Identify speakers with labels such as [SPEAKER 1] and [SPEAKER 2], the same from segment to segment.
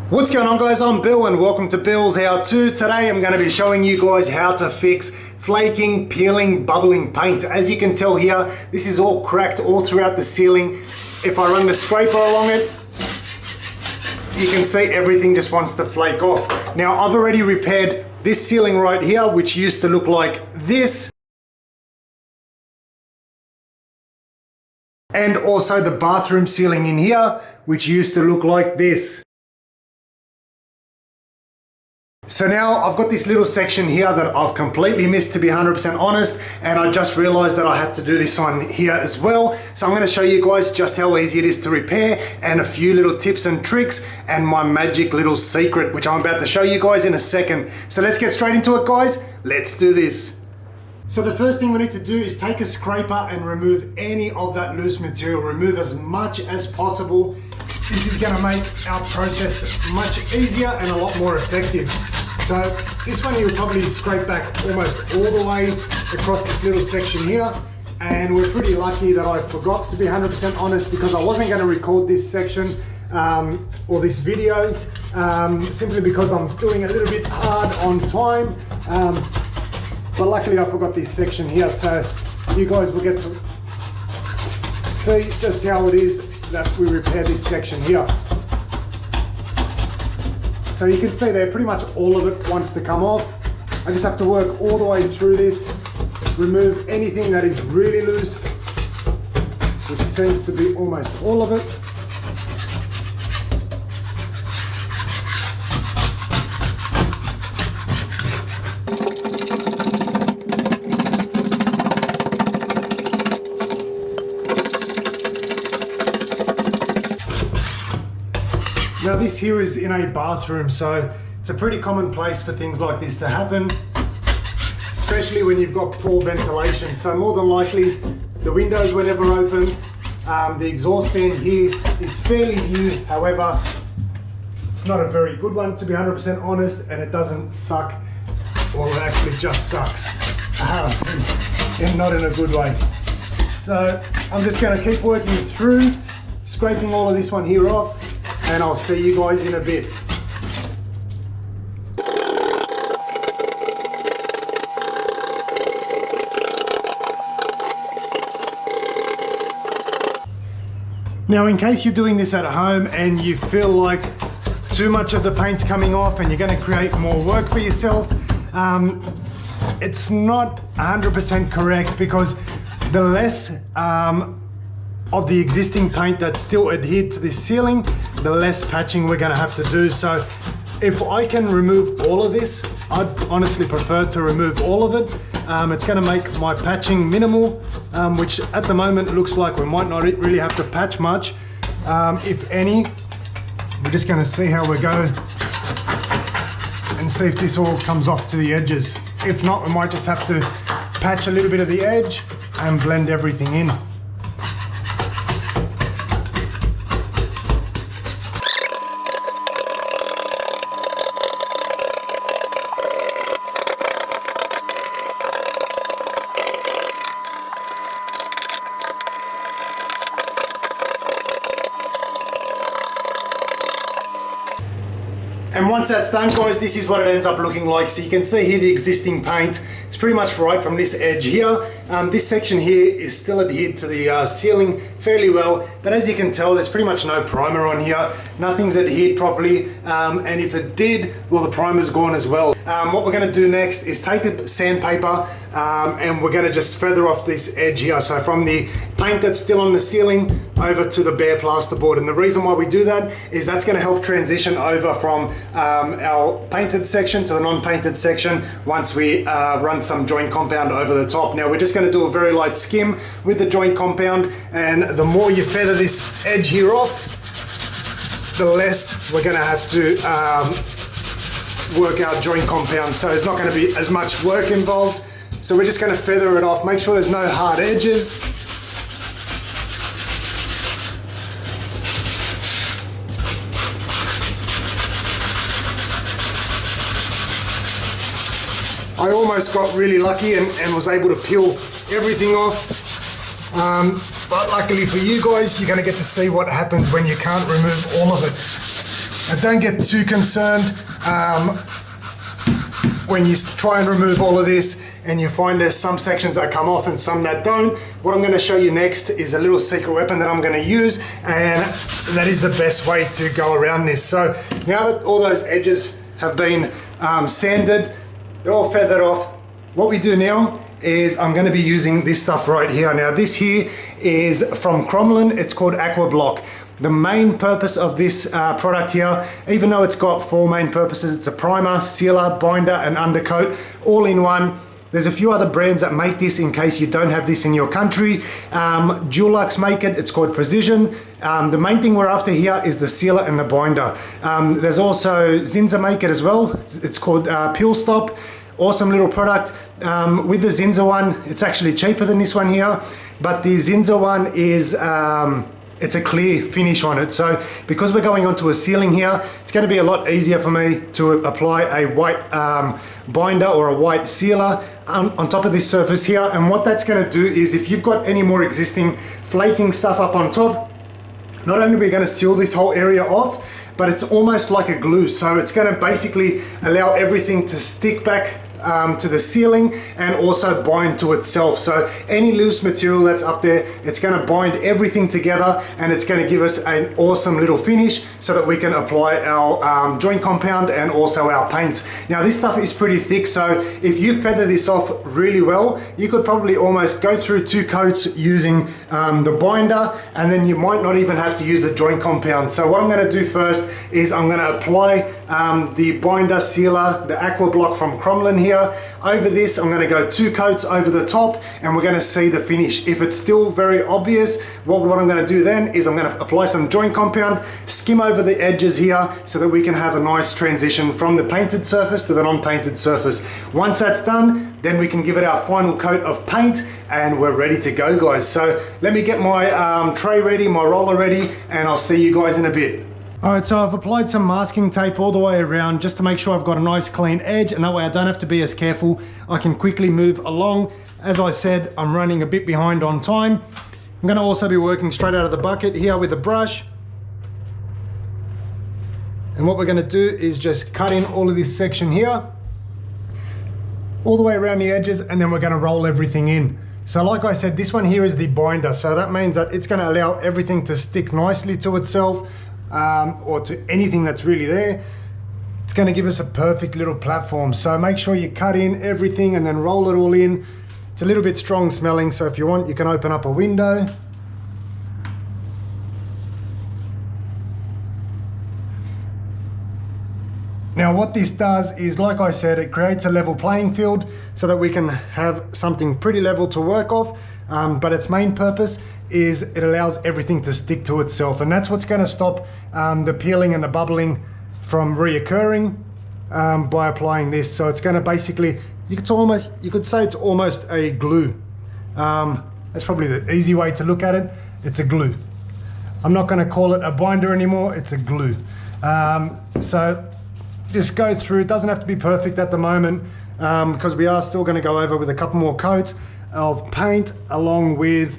[SPEAKER 1] What's going on, guys? I'm Bill and welcome to Bill's How To. Today I'm going to be showing you guys how to fix flaking, peeling, bubbling paint. As you can tell here, this is all cracked all throughout the ceiling. If I run the scraper along it, you can see everything just wants to flake off. Now I've already repaired this ceiling right here, which used to look like this. And also the bathroom ceiling in here, which used to look like this. So now I've got this little section here that I've completely missed, to be 100% honest, and I just realized that I had to do this on here as well. So I'm going to show you guys just how easy it is to repair and a few little tips and tricks and my magic little secret, which I'm about to show you guys in a second. So let's get straight into it, guys. Let's do this. So the first thing we need to do is take a scraper and remove any of that loose material. Remove as much as possible. This is going to make our process much easier and a lot more effective. So this one you'll probably scrape back almost all the way across this little section here. And we're pretty lucky that I forgot, to be 100% honest, because I wasn't going to record this section or this video simply because I'm doing a little bit hard on time. But luckily I forgot this section here, so you guys will get to see just how it is that we repair this section here. So you can see there, pretty much all of it wants to come off. I just have to work all the way through this, remove anything that is really loose, which seems to be almost all of it. Now this here is in a bathroom, so it's a pretty common place for things like this to happen, especially when you've got poor ventilation. So more than likely the windows were never opened. The exhaust fan here is fairly new, however it's not a very good one, to be 100% honest, and it doesn't suck, well it actually just sucks, and not in a good way. So I'm just going to keep working through, scraping all of this one here off, and I'll see you guys in a bit. Now, in case you're doing this at home and you feel like too much of the paint's coming off and you're going to create more work for yourself, it's not 100% correct, because the less of the existing paint that's still adhered to this ceiling, the less patching we're going to have to do. So if I can remove all of this, I'd honestly prefer to remove all of it. It's going to make my patching minimal, which at the moment looks like we might not really have to patch much, if any. We're just going to see how we go and see if this all comes off to the edges. If not, we might just have to patch a little bit of the edge and blend everything in. And once that's done, guys, this is what it ends up looking like. So you can see here the existing paint is pretty much right from this edge here. This section here is still adhered to the ceiling fairly well, but as you can tell, there's pretty much no primer on here. Nothing's adhered properly, and if it did, well, the primer's gone as well. What we're going to do next is take a sandpaper and we're going to just feather off this edge here. So from the paint that's still on the ceiling over to the bare plasterboard. And the reason why we do that is that's going to help transition over from our painted section to the non-painted section once we run some joint compound over the top. Now we're just going to do a very light skim with the joint compound, and the more you feather this edge here off, the less we're going to have to work our joint compound. So there's not going to be as much work involved. So we're just going to feather it off, make sure there's no hard edges. I almost got really lucky and was able to peel everything off. But luckily for you guys, you're going to get to see what happens when you can't remove all of it. And don't get too concerned when you try and remove all of this and you find there's some sections that come off and some that don't. What I'm gonna show you next is a little secret weapon that I'm gonna use, and that is the best way to go around this. So now that all those edges have been sanded, they're all feathered off, what we do now is I'm gonna be using this stuff right here. Now this here is from Cromlin, it's called Aqua Block. The main purpose of this product here, even though it's got 4 main purposes, it's a primer, sealer, binder, and undercoat, all in one. There's a few other brands that make this in case you don't have this in your country. Dulux make it, it's called Precision. The main thing we're after here is the sealer and the binder. There's also Zinza make it as well. It's called Peel Stop. Awesome little product. With the Zinza one, it's actually cheaper than this one here, but the Zinza one is, it's a clear finish on it. So because we're going onto a ceiling here, it's going to be a lot easier for me to apply a white binder or a white sealer on top of this surface here. And what that's going to do is, if you've got any more existing flaking stuff up on top, not only are we going to seal this whole area off, but it's almost like a glue. So it's going to basically allow everything to stick back to the ceiling and also bind to itself. So any loose material that's up there, it's going to bind everything together, and it's going to give us an awesome little finish so that we can apply our joint compound and also our paints. Now this stuff is pretty thick, so if you feather this off really well, you could probably almost go through 2 coats using the binder, and then you might not even have to use the joint compound. So what I'm going to do first is I'm going to apply the binder sealer, the Aqua Block from Cromlin here. Over this, I'm going to go 2 coats over the top, and we're going to see the finish. If it's still very obvious, what I'm going to do then is I'm going to apply some joint compound, skim over the edges here so that we can have a nice transition from the painted surface to the non-painted surface. Once that's done, then we can give it our final coat of paint, and we're ready to go, guys. So let me get my tray ready, my roller ready, and I'll see you guys in a bit. Alright, so I've applied some masking tape all the way around just to make sure I've got a nice clean edge, and that way I don't have to be as careful. I can quickly move along. As I said, I'm running a bit behind on time. I'm going to also be working straight out of the bucket here with a brush. And what we're going to do is just cut in all of this section here, all the way around the edges, and then we're going to roll everything in. So like I said, this one here is the binder, so that means that it's going to allow everything to stick nicely to itself. Or to anything that's really there. It's going to give us a perfect little platform. So make sure you cut in everything and then roll it all in. It's a little bit strong smelling, so if you want, you can open up a window. Now what this does is, like I said, it creates a level playing field so that we can have something pretty level to work off. But its main purpose is it allows everything to stick to itself, and that's what's going to stop the peeling and the bubbling from reoccurring by applying this. So it's going to basically, you could say it's almost a glue. That's probably the easy way to look at it. It's a glue. I'm not going to call it a binder anymore, it's a glue. So just go through. It doesn't have to be perfect at the moment, because we are still going to go over with a couple more coats of paint along with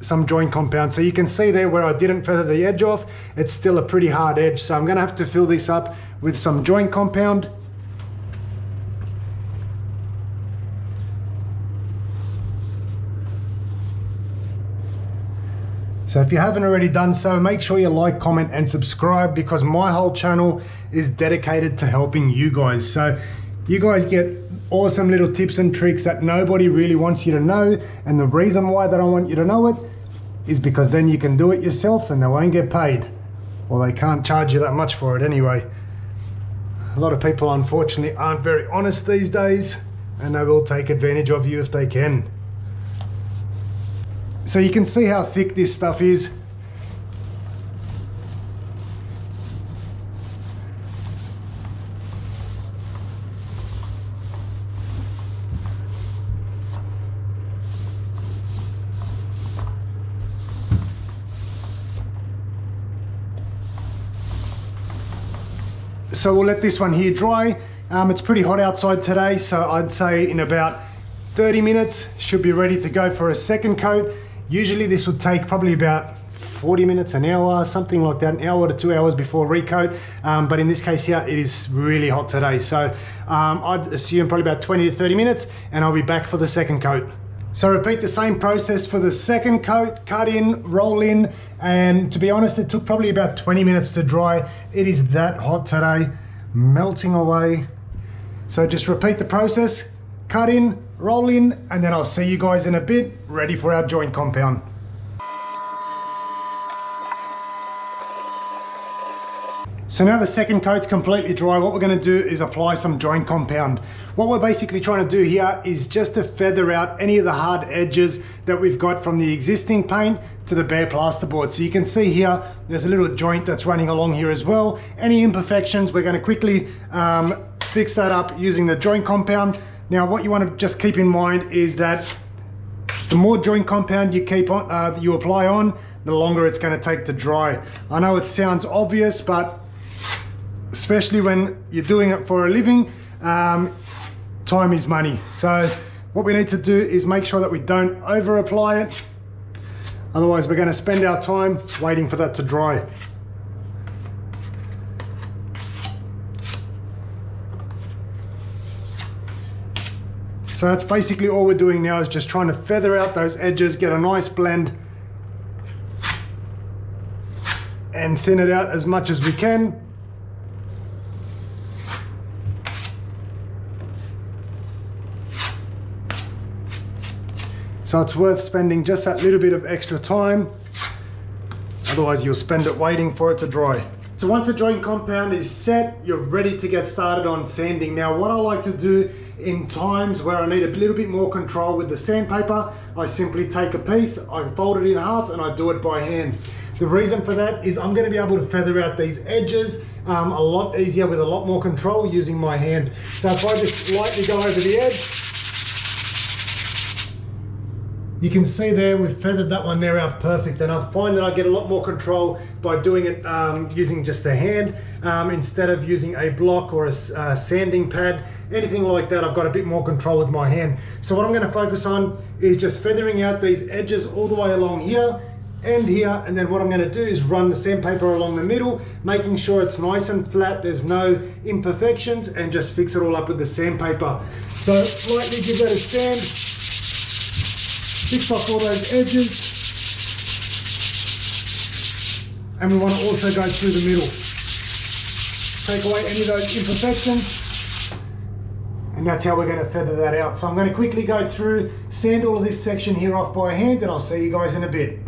[SPEAKER 1] some joint compound. So you can see there where I didn't feather the edge off, it's still a pretty hard edge. So I'm going to have to fill this up with some joint compound. So if you haven't already done so, make sure you like, comment, and subscribe, because my whole channel is dedicated to helping you guys. So you guys get awesome little tips and tricks that nobody really wants you to know, and the reason why they don't want you to know it is because then you can do it yourself and they won't get paid, or they can't charge you that much for it anyway. A lot of people unfortunately aren't very honest these days, and they will take advantage of you if they can. So you can see how thick this stuff is. So we'll let this one here dry. It's pretty hot outside today, so I'd say in about 30 minutes should be ready to go for a second coat. Usually this would take probably about 40 minutes, an hour, something like that, an hour to 2 hours before recoat. But in this case here, it is really hot today. So I'd assume probably about 20 to 30 minutes, and I'll be back for the second coat. So repeat the same process for the second coat, cut in, roll in, and to be honest, it took probably about 20 minutes to dry. It is that hot today, melting away. So just repeat the process, cut in, roll in, and then I'll see you guys in a bit, ready for our joint compound. So now the second coat's completely dry, what we're going to do is apply some joint compound. What we're basically trying to do here is just to feather out any of the hard edges that we've got from the existing paint to the bare plasterboard. So you can see here, there's a little joint that's running along here as well. Any imperfections, we're going to quickly fix that up using the joint compound. Now what you want to just keep in mind is that the more joint compound you keep on, you apply on, the longer it's going to take to dry. I know it sounds obvious, but especially when you're doing it for a living, time is money. So what we need to do is make sure that we don't over apply it. Otherwise we're going to spend our time waiting for that to dry. So that's basically all we're doing now, is just trying to feather out those edges, get a nice blend, and thin it out as much as we can. So it's worth spending just that little bit of extra time, otherwise you'll spend it waiting for it to dry. So once the joint compound is set, you're ready to get started on sanding. Now what I like to do in times where I need a little bit more control with the sandpaper, I simply take a piece, I fold it in half, and I do it by hand. The reason for that is I'm going to be able to feather out these edges a lot easier with a lot more control using my hand. So if I just lightly go over the edge, you can see there we've feathered that one there out perfect, and I find that I get a lot more control by doing it using just a hand instead of using a block or a sanding pad, anything like that. I've got a bit more control with my hand. So what I'm going to focus on is just feathering out these edges all the way along here and here, and then what I'm going to do is run the sandpaper along the middle, making sure it's nice and flat, there's no imperfections, and just fix it all up with the sandpaper. So lightly give that a sand, fix off all those edges, and we want to also go through the middle. Take away any of those imperfections, and that's how we're going to feather that out. So I'm going to quickly go through, sand all of this section here off by hand, and I'll see you guys in a bit.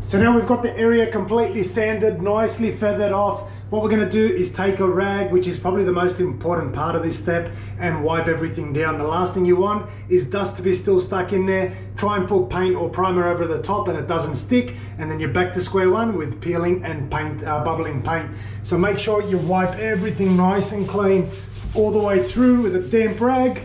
[SPEAKER 1] So now we've got the area completely sanded, nicely feathered off. What we're going to do is take a rag, which is probably the most important part of this step, and wipe everything down. The last thing you want is dust to be still stuck in there. Try and put paint or primer over the top and it doesn't stick, and then you're back to square one with peeling and paint, bubbling paint. So make sure you wipe everything nice and clean all the way through with a damp rag,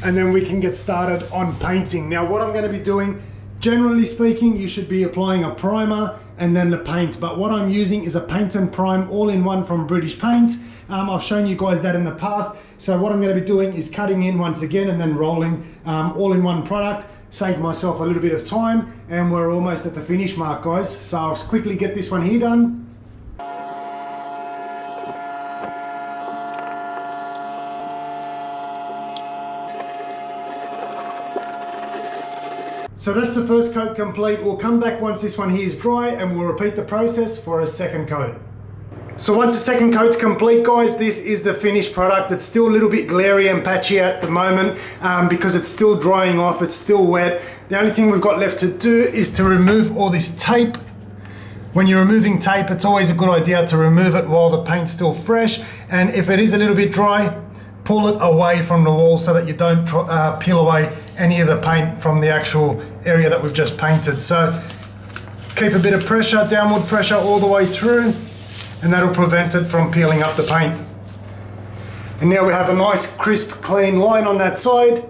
[SPEAKER 1] and then we can get started on painting. Now what I'm going to be doing, generally speaking, you should be applying a primer and then the paint, but what I'm using is a paint and prime all-in-one from British Paints. I've shown you guys that in the past. So what I'm going to be doing is cutting in once again and then rolling all-in-one product. Save myself a little bit of time, and we're almost at the finish mark, guys. So I'll quickly get this one here done. So that's the first coat complete. We'll come back once this one here is dry, and we'll repeat the process for a second coat. So once the second coat's complete, guys, this is the finished product. It's still a little bit glary and patchy at the moment because it's still drying off, it's still wet. The only thing we've got left to do is to remove all this tape. When you're removing tape, it's always a good idea to remove it while the paint's still fresh. And if it is a little bit dry, pull it away from the wall so that you don't peel away any of the paint from the actual area that we've just painted. So keep a bit of pressure, downward pressure all the way through, and that'll prevent it from peeling up the paint. And now we have a nice crisp clean line on that side.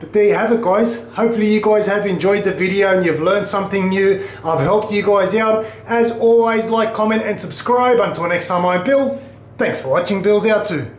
[SPEAKER 1] But there you have it, guys. Hopefully you guys have enjoyed the video and you've learned something new. I've helped you guys out. As always, like, comment and subscribe. Until next time, I'm Bill. Thanks for watching. Billshowto.